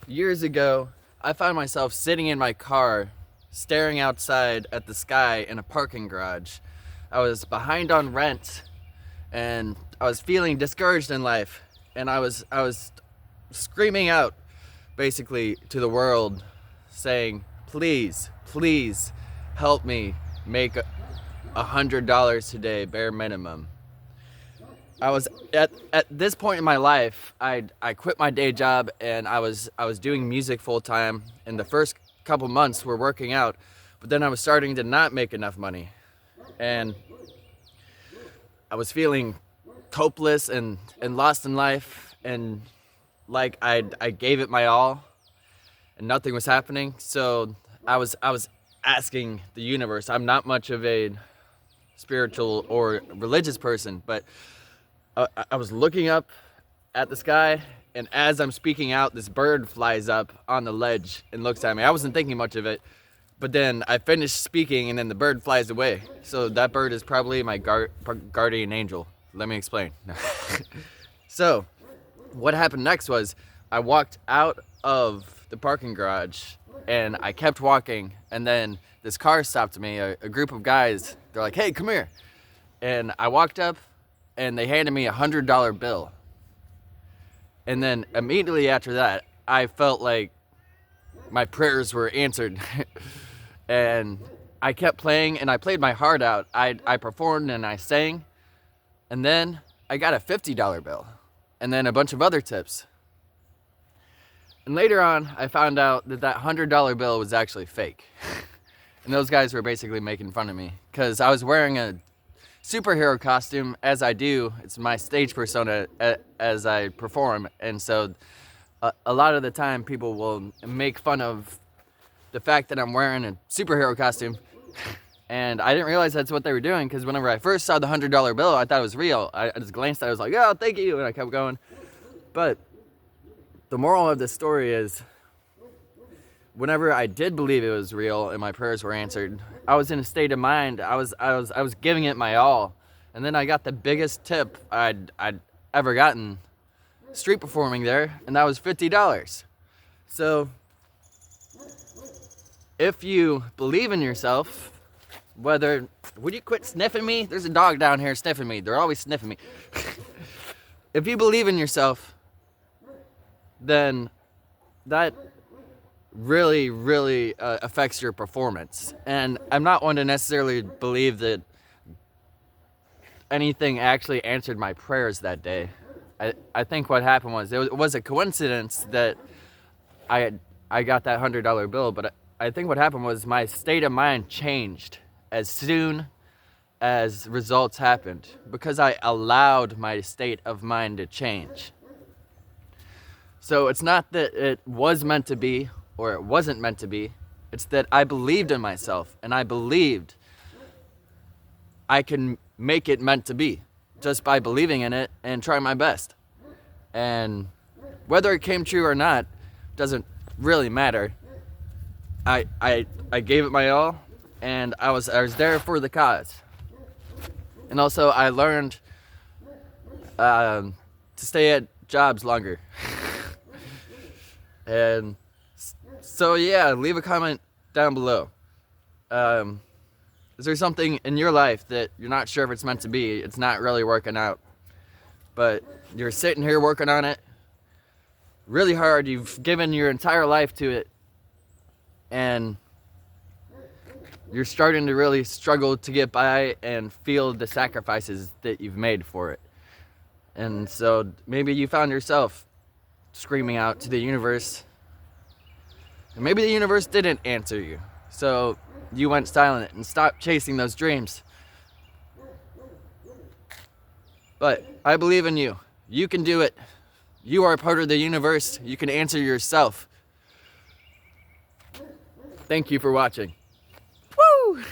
Years ago, I found myself sitting in my car, staring outside at the sky in a parking garage. I was behind on rent, and I was feeling discouraged in life, and I was screaming out, basically, to the world, saying, "Please, please, help me make $100 today, bare minimum." I was at this point in my life. I quit my day job and I was doing music full time. And the first couple months were working out, but then I was starting to not make enough money, and I was feeling hopeless and lost in life, and like I gave it my all, and nothing was happening. So I was asking the universe. I'm not much of a spiritual or religious person, but I was looking up at the sky, and as I'm speaking out, this bird flies up on the ledge and looks at me. I wasn't thinking much of it, but then I finished speaking, and then the bird flies away. So that bird is probably my guardian angel. Let me explain. So what happened next was I walked out of the parking garage, and I kept walking, and then this car stopped me, a group of guys. They're like, "Hey, come here." And I walked up, and they handed me $100 bill. And then immediately after that, I felt like my prayers were answered. And I kept playing, and I played my heart out. I performed and I sang. And then I got a $50 bill, and then a bunch of other tips. And later on, I found out that $100 bill was actually fake. And those guys were basically making fun of me because I was wearing a superhero costume, as I do. It's my stage persona as I perform, and so a lot of the time people will make fun of the fact that I'm wearing a superhero costume, and I didn't realize that's what they were doing, because whenever I first saw the $100 bill, I thought it was real. I just glanced at it, I was like, "Oh, thank you," and I kept going. But the moral of this story is, whenever I did believe it was real and my prayers were answered, I was in a state of mind. I was giving it my all, and then I got the biggest tip I'd ever gotten street performing there, and that was $50. So if you believe in yourself, would you quit sniffing me? There's a dog down here sniffing me. They're always sniffing me. If you believe in yourself, then that really affects your performance. And I'm not one to necessarily believe that anything actually answered my prayers that day. I think what happened was it was a coincidence that I got that $100 bill, but I think what happened was my state of mind changed as soon as results happened, because I allowed my state of mind to change. So it's not that it was meant to be or it wasn't meant to be. It's that I believed in myself, and I believed I can make it meant to be just by believing in it and trying my best. And whether it came true or not doesn't really matter. I gave it my all, and I was there for the cause. And also I learned to stay at jobs longer. And so yeah, leave a comment down below. Is there something in your life that you're not sure if it's meant to be? It's not really working out, but you're sitting here working on it really hard. You've given your entire life to it, and you're starting to really struggle to get by and feel the sacrifices that you've made for it. And so maybe you found yourself screaming out to the universe, and maybe the universe didn't answer you, so you went silent and stopped chasing those dreams. But I believe in you. You can do it. You are a part of the universe. You can answer yourself. Thank you for watching. Woo!